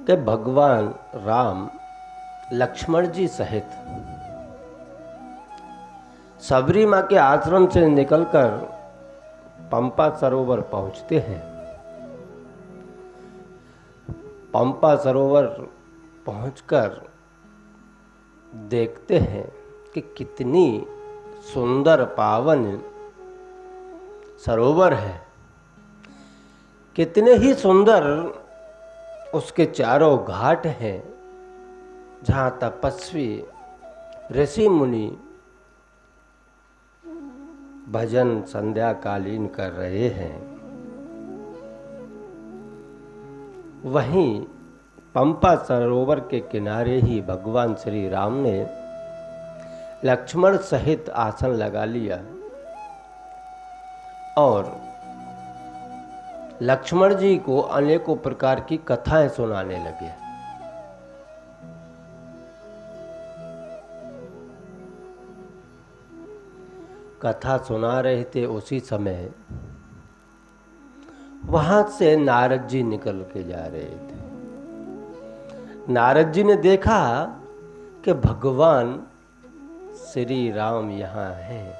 कि भगवान राम लक्ष्मण जी सहित सबरी माँ के आश्रम से निकलकर पंपा सरोवर पहुंचते हैं। पंपा सरोवर पहुंचकर देखते हैं कि कितनी सुंदर पावन सरोवर है, कितने ही सुंदर उसके चारों घाट हैं, जहाँ तपस्वी ऋषि मुनि भजन संध्याकालीन कर रहे हैं। वहीं पंपा सरोवर के किनारे ही भगवान श्री राम ने लक्ष्मण सहित आसन लगा लिया और लक्ष्मण जी को अनेकों प्रकार की कथाएं सुनाने लगे। कथा सुना रहे थे, उसी समय वहां से नारद जी निकल के जा रहे थे। नारद जी ने देखा कि भगवान श्री राम यहाँ हैं,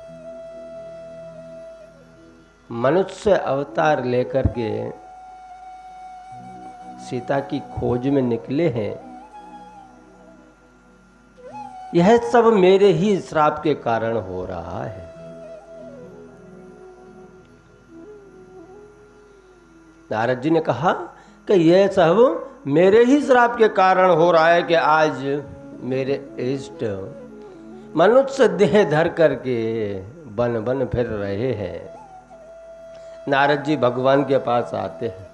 मनुष्य अवतार लेकर के सीता की खोज में निकले हैं। यह सब मेरे ही श्राप के कारण हो रहा है। नारद जी ने कहा कि यह सब मेरे ही श्राप के कारण हो रहा है कि आज मेरे इष्ट मनुष्य देह धर करके बन बन फिर रहे हैं। नारद जी भगवान के पास आते हैं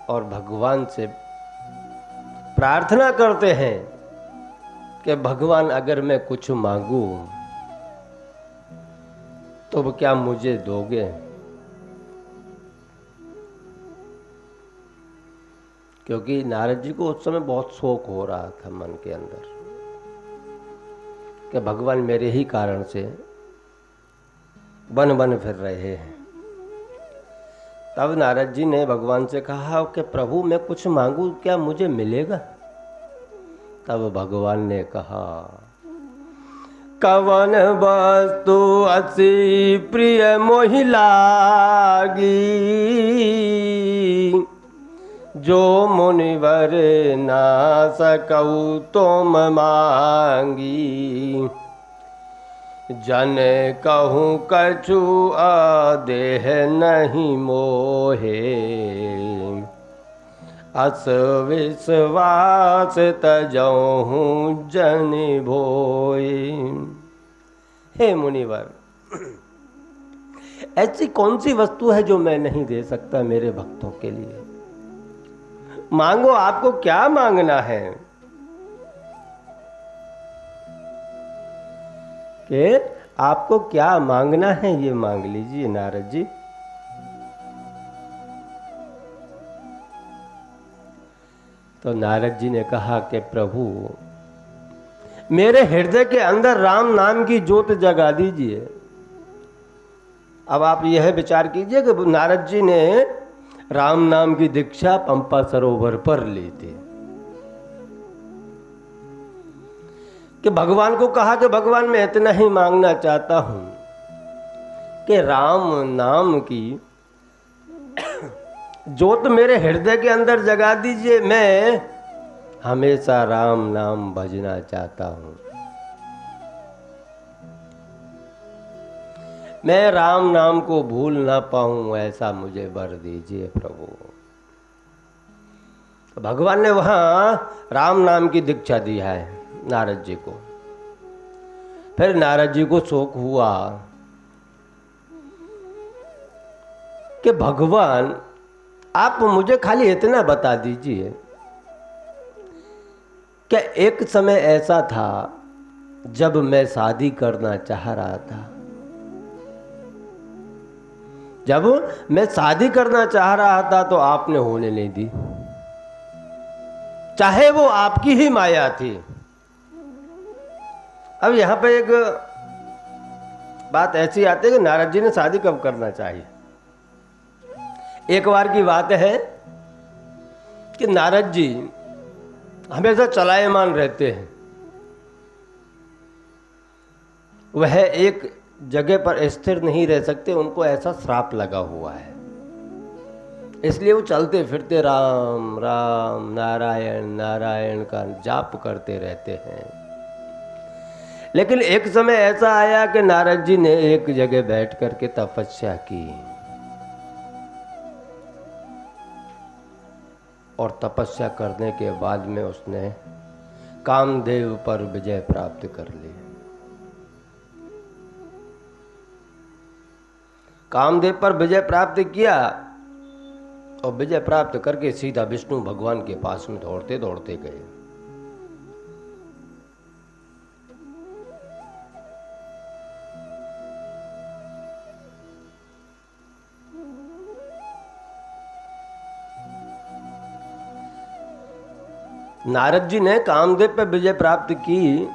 और भगवान से प्रार्थना करते हैं कि भगवान अगर मैं कुछ मांगू तो क्या मुझे दोगे? क्योंकि नारद जी को उस समय बहुत शोक हो रहा था मन के अंदर कि भगवान मेरे ही कारण से बन बन फिर रहे हैं। तब नारद जी ने भगवान से कहा कि प्रभु मैं कुछ मांगू क्या मुझे मिलेगा? तब भगवान ने कहा कवन वस्तु अति प्रिय मोहि लागी, जो मुनिवर ना सकऊ तुम मांगी। जन कहूँ कछु आदेह नहीं मोहे, अस विश्वास तजहूँ जन भोए। हे मुनिवर, ऐसी कौन सी वस्तु है जो मैं नहीं दे सकता मेरे भक्तों के लिए? मांगो, आपको क्या मांगना है? कि आपको क्या मांगना है ये मांग लीजिए नारद जी। तो नारद जी ने कहा कि प्रभु मेरे हृदय के अंदर राम नाम की ज्योत जगा दीजिए। अब आप यह विचार कीजिए कि नारद जी ने राम नाम की दीक्षा पंपा सरोवर पर ली थी कि भगवान को कहा कि भगवान मैं इतना ही मांगना चाहता हूं कि राम नाम की ज्योत मेरे हृदय के अंदर जगा दीजिए। मैं हमेशा राम नाम भजना चाहता हूं। मैं राम नाम को भूल ना पाऊं, ऐसा मुझे वर दीजिए प्रभु। तो भगवान ने वहां राम नाम की दीक्षा दी है नारद जी को। फिर नारद जी को शोक हुआ कि भगवान आप मुझे खाली इतना बता दीजिए कि एक समय ऐसा था जब मैं शादी करना चाह रहा था। जब मैं शादी करना चाह रहा था तो आपने होने नहीं दी, चाहे वो आपकी ही माया थी। अब यहां पे एक बात ऐसी आती है कि नारद जी ने शादी कब करना चाहिए। एक बार की बात है कि नारद जी हमेशा चलायमान रहते हैं। वह एक जगह पर स्थिर नहीं रह सकते, उनको ऐसा श्राप लगा हुआ है, इसलिए वो चलते फिरते राम राम नारायण नारायण का जाप करते रहते हैं। लेकिन एक समय ऐसा आया कि नारद जी ने एक जगह बैठ करके तपस्या की और तपस्या करने के बाद में उसने कामदेव पर विजय प्राप्त कर ली। कामदेव पर विजय प्राप्त किया और विजय प्राप्त करके सीधा विष्णु भगवान के पास में दौड़ते दौड़ते गए। नारद जी ने कामदेव पर विजय प्राप्त की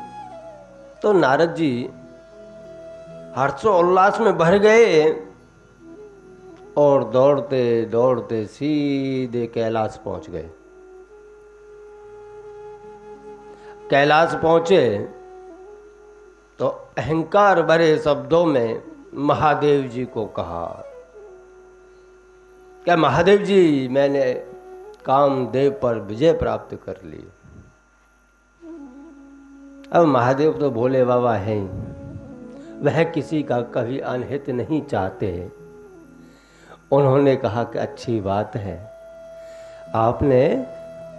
तो नारद जी हर्षोल्लास में भर गए और दौड़ते दौड़ते सीधे कैलाश पहुंच गए। कैलाश पहुंचे तो अहंकार भरे शब्दों में महादेव जी को कहा, क्या महादेव जी, मैंने कामदेव पर विजय प्राप्त कर ली। अब महादेव तो भोले बाबा हैं, वह किसी का कभी अनहित नहीं चाहते। उन्होंने कहा कि अच्छी बात है, आपने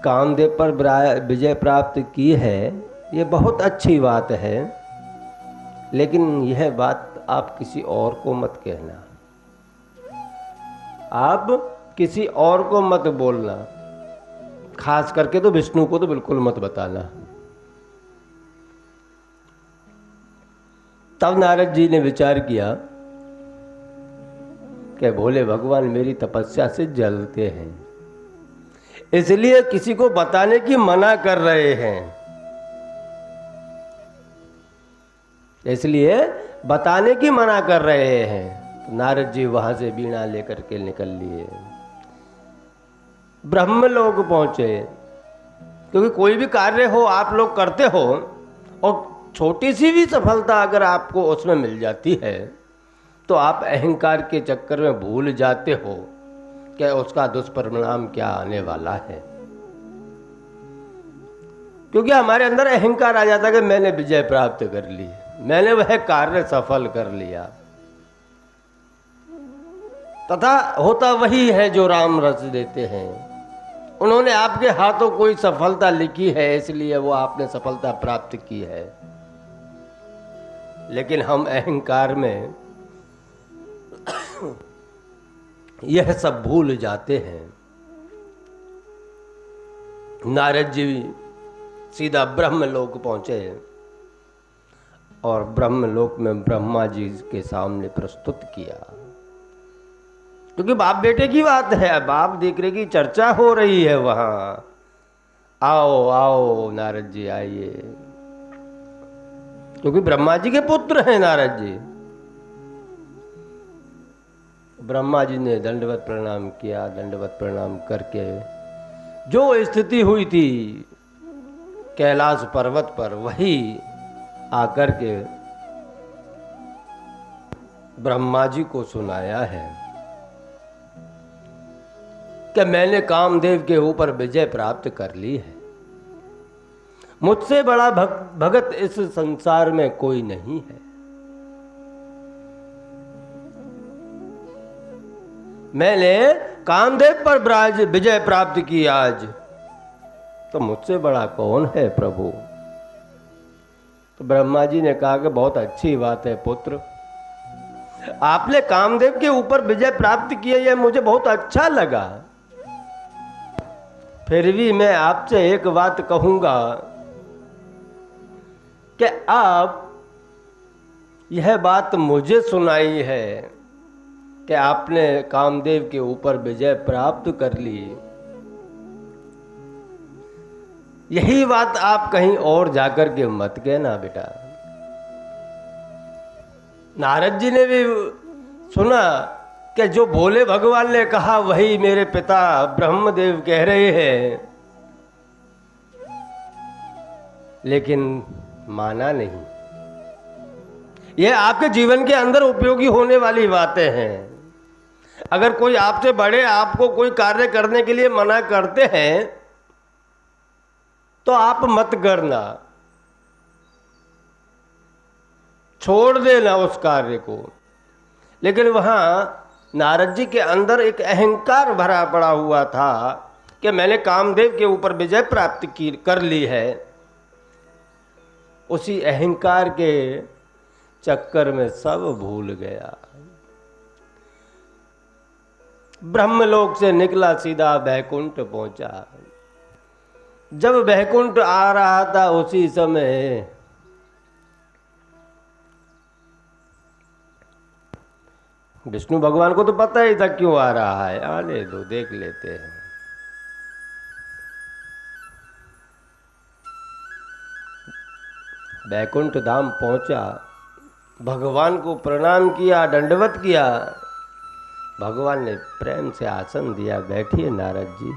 कामदेव पर विजय प्राप्त की है, ये बहुत अच्छी बात है, लेकिन यह बात आप किसी और को मत कहना, आप किसी और को मत बोलना, खास करके तो विष्णु को तो बिल्कुल मत बताना। तब नारद जी ने विचार किया कि भोले भगवान मेरी तपस्या से जलते हैं, इसलिए किसी को बताने की मना कर रहे हैं, इसलिए बताने की मना कर रहे हैं। तो नारद जी वहां से वीणा लेकर के निकल लिए, ब्रह्मलोक पहुंचे। क्योंकि कोई भी कार्य हो आप लोग करते हो और छोटी सी भी सफलता अगर आपको उसमें मिल जाती है तो आप अहंकार के चक्कर में भूल जाते हो कि उसका दुष्परिणाम क्या आने वाला है। क्योंकि हमारे अंदर अहंकार आ जाता है कि मैंने विजय प्राप्त कर ली, मैंने वह कार्य सफल कर लिया, तथा होता वही है जो राम रच देते हैं। उन्होंने आपके हाथों कोई सफलता लिखी है, इसलिए वो आपने सफलता प्राप्त की है। लेकिन हम अहंकार में यह सब भूल जाते हैं। नारद जी सीधा ब्रह्मलोक पहुंचे और ब्रह्मलोक में ब्रह्मा जी के सामने प्रस्तुत किया। क्योंकि बाप बेटे की बात है, बाप दीकरे की चर्चा हो रही है वहां। आओ आओ नारद जी आइए, क्योंकि ब्रह्मा जी के पुत्र हैं नारद जी। ब्रह्मा जी ने दंडवत प्रणाम किया, दंडवत प्रणाम करके जो स्थिति हुई थी कैलाश पर्वत पर, वही आकर के ब्रह्मा जी को सुनाया है कि मैंने कामदेव के ऊपर विजय प्राप्त कर ली है। मुझसे बड़ा भगत इस संसार में कोई नहीं है। मैंने कामदेव पर विजय प्राप्त की आज, तो मुझसे बड़ा कौन है प्रभु। तो ब्रह्मा जी ने कहा कि बहुत अच्छी बात है पुत्र, आपने कामदेव के ऊपर विजय प्राप्त किया, यह मुझे बहुत अच्छा लगा। फिर भी मैं आपसे एक बात कहूंगा कि आप यह बात मुझे सुनाई है कि आपने कामदेव के ऊपर विजय प्राप्त कर ली, यही बात आप कहीं और जाकर के मत कहना बेटा। नारद जी ने भी सुना कि जो भोले भगवान ने कहा वही मेरे पिता ब्रह्मदेव कह रहे हैं, लेकिन माना नहीं। ये आपके जीवन के अंदर उपयोगी होने वाली बातें हैं। अगर कोई आपसे बड़े आपको कोई कार्य करने के लिए मना करते हैं तो आप मत करना, छोड़ देना उस कार्य को। लेकिन वहां नारद जी के अंदर एक अहंकार भरा पड़ा हुआ था कि मैंने कामदेव के ऊपर विजय प्राप्त कर ली है। उसी अहंकार के चक्कर में सब भूल गया। ब्रह्मलोक से निकला, सीधा बैकुंठ पहुंचा। जब बैकुंठ आ रहा था उसी समय विष्णु भगवान को तो पता ही था क्यों आ रहा है, आने दो, देख लेते हैं। बैकुंठ धाम पहुंचा, भगवान को प्रणाम किया, दंडवत किया। भगवान ने प्रेम से आसन दिया, बैठिए नारद जी।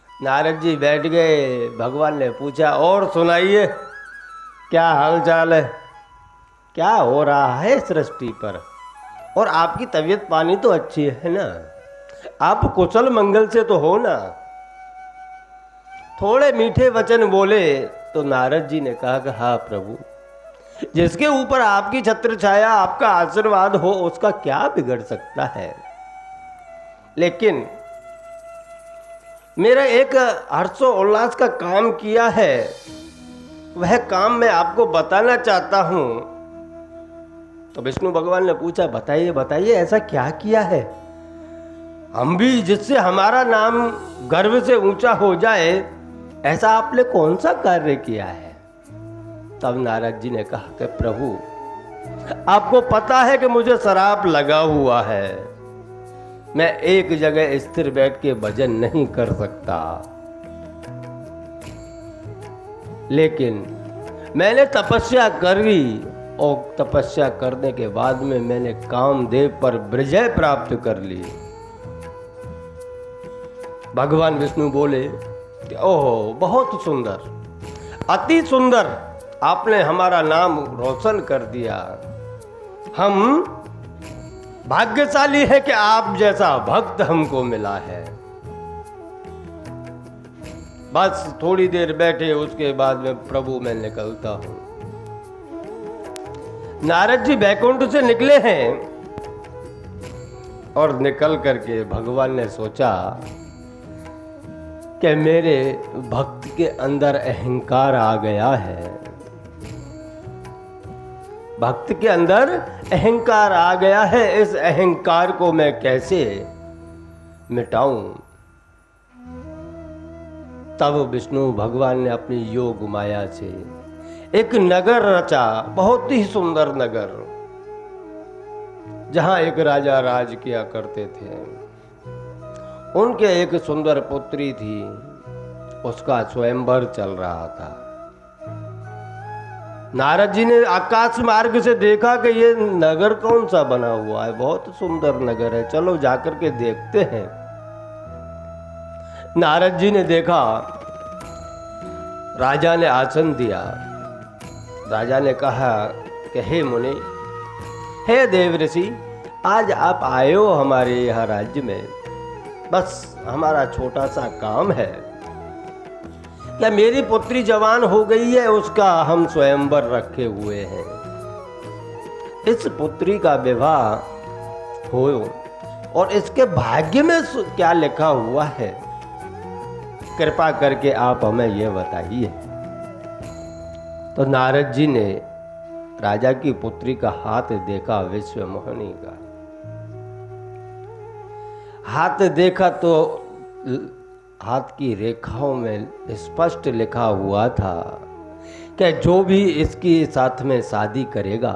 नारद जी बैठ गए। भगवान ने पूछा, और सुनाइए, क्या हाल चाल है, क्या हो रहा है सृष्टि पर, और आपकी तबीयत पानी तो अच्छी है ना, आप कुशल मंगल से तो हो ना। थोड़े मीठे वचन बोले तो नारद जी ने कहा कि हाँ प्रभु, जिसके ऊपर आपकी छत्र छाया, आपका आशीर्वाद हो, उसका क्या बिगड़ सकता है। लेकिन मेरा एक हर्षो उल्लास का काम किया है, वह काम मैं आपको बताना चाहता हूं। तो विष्णु भगवान ने पूछा, बताइए बताइए, ऐसा क्या किया है, हम भी जिससे हमारा नाम गर्व से ऊंचा हो जाए, ऐसा आपने कौन सा कार्य किया है। तब नारद जी ने कहा कि प्रभु, आपको पता है कि मुझे शराब लगा हुआ है, मैं एक जगह स्थिर बैठ के भजन नहीं कर सकता। लेकिन मैंने तपस्या करी, और तपस्या करने के बाद में मैंने कामदेव पर विजय प्राप्त कर ली। भगवान विष्णु बोले कि ओहो, बहुत सुंदर, अति सुंदर, आपने हमारा नाम रोशन कर दिया। हम भाग्यशाली है कि आप जैसा भक्त हमको मिला है। बस थोड़ी देर बैठे, उसके बाद में प्रभु मैं निकलता हूं। नारद जी बैकुंठ से निकले हैं, और निकल करके भगवान ने सोचा कि मेरे भक्त के अंदर अहंकार आ गया है, भक्त के अंदर अहंकार आ गया है, इस अहंकार को मैं कैसे मिटाऊं। तब विष्णु भगवान ने अपनी योग माया से एक नगर रचा, बहुत ही सुंदर नगर, जहां एक राजा राज किया करते थे। उनके एक सुंदर पुत्री थी, उसका स्वयंवर चल रहा था। नारद जी ने आकाश मार्ग से देखा कि ये नगर कौन सा बना हुआ है, बहुत सुंदर नगर है, चलो जाकर के देखते हैं। नारद जी ने देखा, राजा ने आसन दिया। राजा ने कहा कि हे मुनि, हे देव ऋषि, आज आप आए हो हमारे यहाँ राज्य में, बस हमारा छोटा सा काम है। क्या मेरी पुत्री जवान हो गई है, उसका हम स्वयंवर रखे हुए हैं। इस पुत्री का विवाह हो, और इसके भाग्य में क्या लिखा हुआ है, कृपा करके आप हमें यह बताइए। तो नारद जी ने राजा की पुत्री का हाथ देखा, विश्वमोहिनी का हाथ देखा, तो हाथ की रेखाओं में स्पष्ट लिखा हुआ था कि जो भी इसकी साथ में शादी करेगा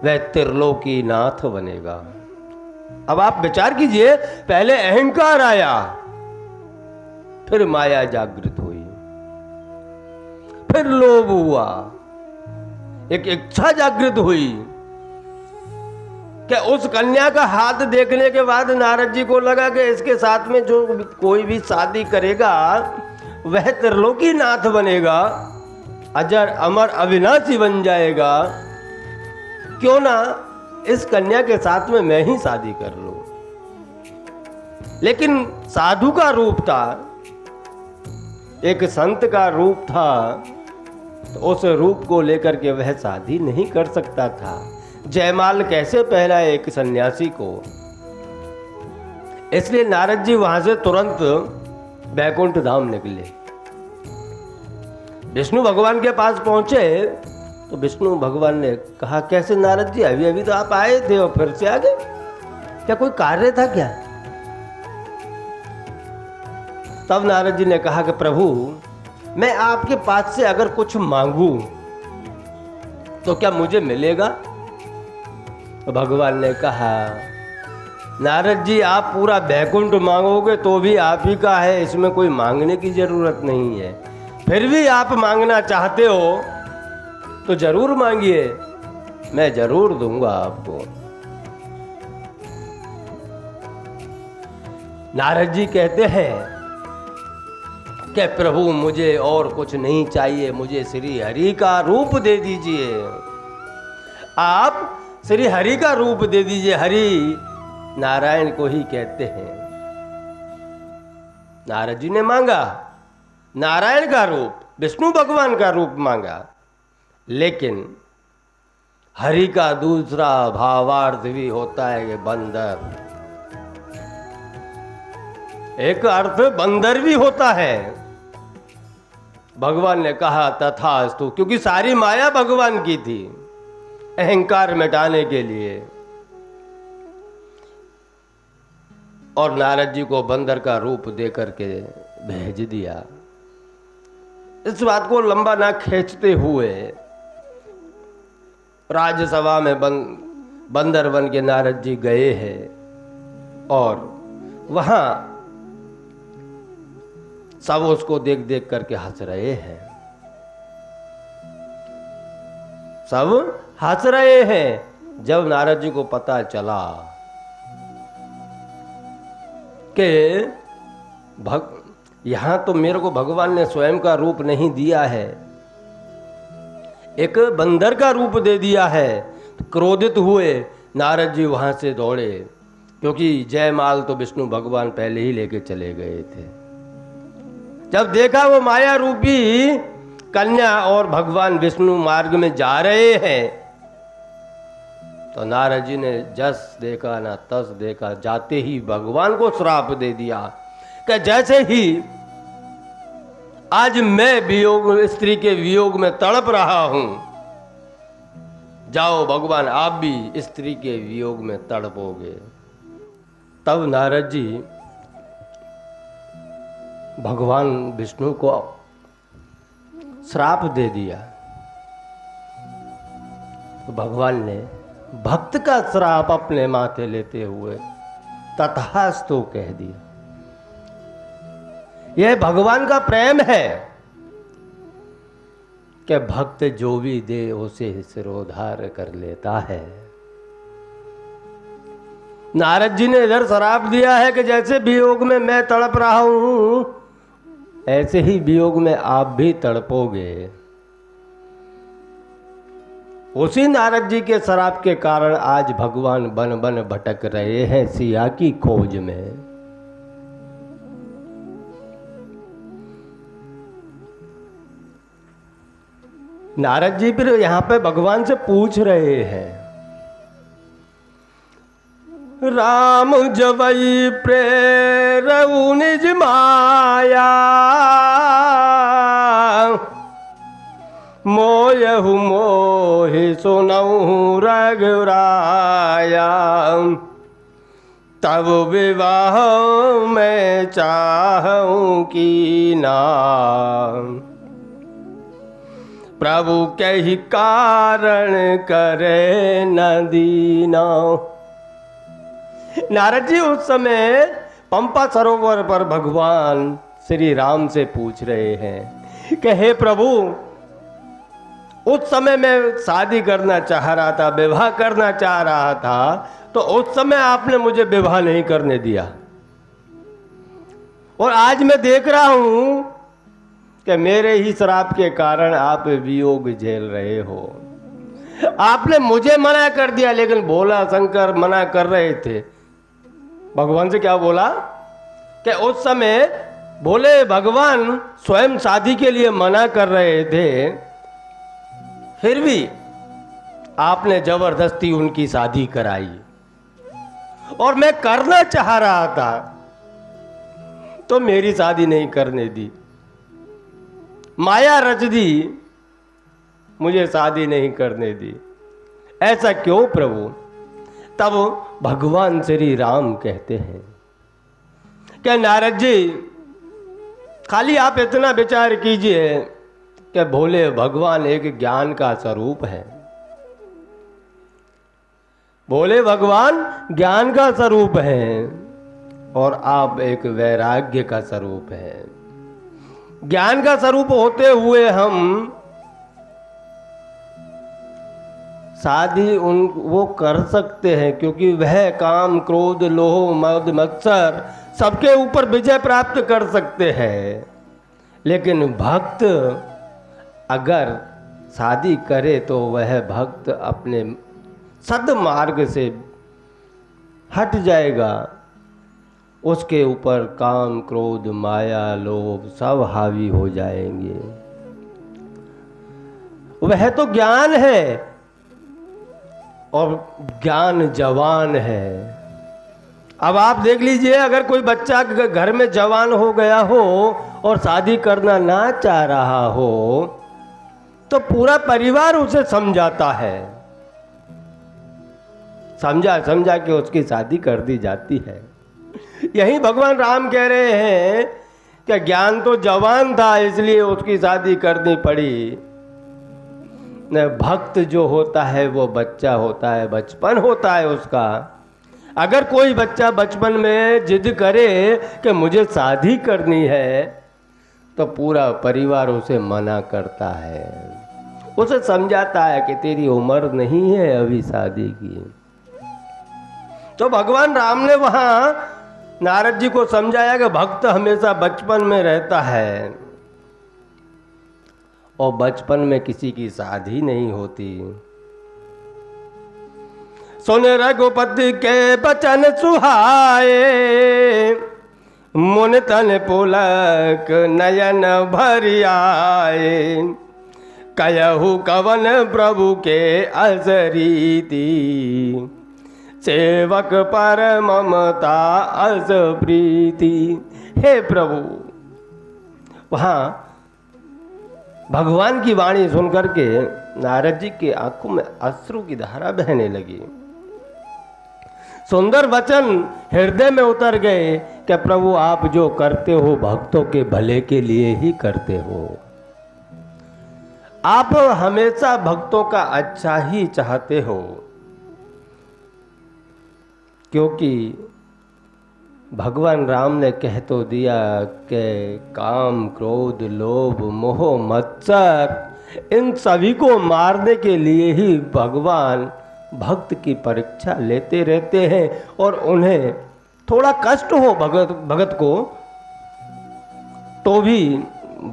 वह त्रिलोकी नाथ बनेगा। अब आप विचार कीजिए, पहले अहंकार आया, फिर माया जागृत हुई, फिर लोभ हुआ, एक इच्छा जागृत हुई कि उस कन्या का हाथ देखने के बाद नारद जी को लगा कि इसके साथ में जो कोई भी शादी करेगा वह त्रिलोकी नाथ बनेगा, अजर अमर अविनाशी बन जाएगा। क्यों ना इस कन्या के साथ में मैं ही शादी कर लूं। लेकिन साधु का रूप था, एक संत का रूप था, तो उस रूप को लेकर के वह शादी नहीं कर सकता था। जयमाल कैसे पहनाए एक सन्यासी को। इसलिए नारद जी वहां से तुरंत बैकुंठ धाम निकले। विष्णु भगवान के पास पहुंचे तो विष्णु भगवान ने कहा, कैसे नारद जी, अभी अभी तो आप आए थे और फिर से आ गए, क्या कोई कार्य था क्या? तब नारद जी ने कहा कि प्रभु, मैं आपके पास से अगर कुछ मांगू तो क्या मुझे मिलेगा? तो भगवान ने कहा, नारद जी आप पूरा बैकुंठ मांगोगे तो भी आप ही का है, इसमें कोई मांगने की जरूरत नहीं है। फिर भी आप मांगना चाहते हो तो जरूर मांगिए, मैं जरूर दूंगा आपको। नारद जी कहते हैं कि प्रभु मुझे और कुछ नहीं चाहिए, मुझे श्री हरि का रूप दे दीजिए। आप श्री हरि का रूप दे दीजिए। हरि नारायण को ही कहते हैं। नारद जी ने मांगा नारायण का रूप, विष्णु भगवान का रूप मांगा, लेकिन हरि का दूसरा भावार्थ भी होता है कि बंदर। एक अर्थ बंदर भी होता है। भगवान ने कहा तथास्तु, क्योंकि सारी माया भगवान की थी, अहंकार मिटाने के लिए। और नारद जी को बंदर का रूप दे करके भेज दिया। इस बात को लंबा ना खींचते हुए राज्यसभा में बंदर बन के नारद जी गए हैं और वहां सब उसको देख देख करके हंस रहे हैं। सब हंस रहे हैं। जब नारद जी को पता चला कि यहां तो मेरे को भगवान ने स्वयं का रूप नहीं दिया है, एक बंदर का रूप दे दिया है, तो क्रोधित हुए। नारद जी वहां से दौड़े, क्योंकि जयमाल तो विष्णु भगवान पहले ही लेके चले गए थे। जब देखा वो माया रूपी कन्या और भगवान विष्णु मार्ग में जा रहे हैं, तो नारद जी ने जस देखा ना तस देखा, जाते ही भगवान को श्राप दे दिया कि जैसे ही आज मैं वियोग, स्त्री के वियोग में तड़प रहा हूं, जाओ भगवान आप भी स्त्री के वियोग में तड़पोगे। तब नारद जी भगवान विष्णु को श्राप दे दिया। तो भगवान ने भक्त का श्राप अपने माथे लेते हुए तथास्तु कह दिया। यह भगवान का प्रेम है कि भक्त जो भी दे उसे सिरोधार कर लेता है। नारद जी ने इधर श्राप दिया है कि जैसे वियोग में मैं तड़प रहा हूं, ऐसे ही वियोग में आप भी तड़पोगे। उसी नारद जी के श्राप के कारण आज भगवान बन बन भटक रहे हैं सिया की खोज में। नारद जी फिर यहां पे भगवान से पूछ रहे हैं, राम जवई प्रेरऊ निज माया, मोयहु मोहि सुनऊ रघुराया, तब विवाह में चाहूं की नाम, प्रभु कही कारण करे न दीना। नारद जी उस समय पंपा सरोवर पर भगवान श्री राम से पूछ रहे हैं कि हे प्रभु, उस समय मैं शादी करना चाह रहा था, विवाह करना चाह रहा था, तो उस समय आपने मुझे विवाह नहीं करने दिया। और आज मैं देख रहा हूं कि मेरे ही श्राप के कारण आप वियोग झेल रहे हो। आपने मुझे मना कर दिया, लेकिन भोला शंकर मना कर रहे थे। भगवान से क्या बोला कि उस समय भोले भगवान स्वयं शादी के लिए मना कर रहे थे, फिर भी आपने जबरदस्ती उनकी शादी कराई। और मैं करना चाह रहा था तो मेरी शादी नहीं करने दी, माया रच दी, मुझे शादी नहीं करने दी। ऐसा क्यों प्रभु? तब भगवान श्री राम कहते हैं कि नारद जी, खाली आप इतना विचार कीजिए कि भोले भगवान एक ज्ञान का स्वरूप है। भोले भगवान ज्ञान का स्वरूप है और आप एक वैराग्य का स्वरूप है। ज्ञान का स्वरूप होते हुए हम शादी वो कर सकते हैं, क्योंकि वह काम क्रोध लोभ मद मत्सर सबके ऊपर विजय प्राप्त कर सकते हैं। लेकिन भक्त अगर शादी करे तो वह भक्त अपने सद्मार्ग से हट जाएगा, उसके ऊपर काम क्रोध माया लोभ सब हावी हो जाएंगे। वह तो ज्ञान है और ज्ञान जवान है। अब आप देख लीजिए, अगर कोई बच्चा घर में जवान हो गया हो और शादी करना ना चाह रहा हो तो पूरा परिवार उसे समझाता है, समझा के उसकी शादी कर दी जाती है। यही भगवान राम कह रहे हैं कि ज्ञान तो जवान था इसलिए उसकी शादी करनी पड़ी। भक्त जो होता है वो बच्चा होता है, बचपन होता है उसका। अगर कोई बच्चा बचपन में जिद करे कि मुझे शादी करनी है तो पूरा परिवार उसे मना करता है, उसे समझाता है कि तेरी उम्र नहीं है अभी शादी की। तो भगवान राम ने वहां नारद जी को समझाया कि भक्त हमेशा बचपन में रहता है और बचपन में किसी की शादी नहीं होती। सुन रघुपति के बचन सुहाए, मुन तन पुलक नयन भर आए। कयहु कवन प्रभु के असरीति, सेवक पर ममता अस प्रीति। हे प्रभु, वहाँ भगवान की वाणी सुनकर के नारद जी की आंखों में अश्रु की धारा बहने लगी। सुंदर वचन हृदय में उतर गए कि प्रभु आप जो करते हो भक्तों के भले के लिए ही करते हो। आप हमेशा भक्तों का अच्छा ही चाहते हो, क्योंकि भगवान राम ने कह तो दिया कि काम क्रोध लोभ मोह मत्सर इन सभी को मारने के लिए ही भगवान भक्त की परीक्षा लेते रहते हैं। और उन्हें थोड़ा कष्ट हो भगत को तो भी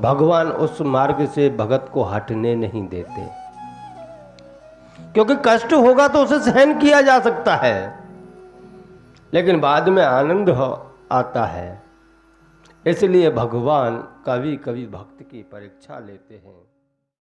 भगवान उस मार्ग से भगत को हटने नहीं देते, क्योंकि कष्ट होगा तो उसे सहन किया जा सकता है, लेकिन बाद में आनंद आता है। इसलिए भगवान कभी कभी भक्त की परीक्षा लेते हैं।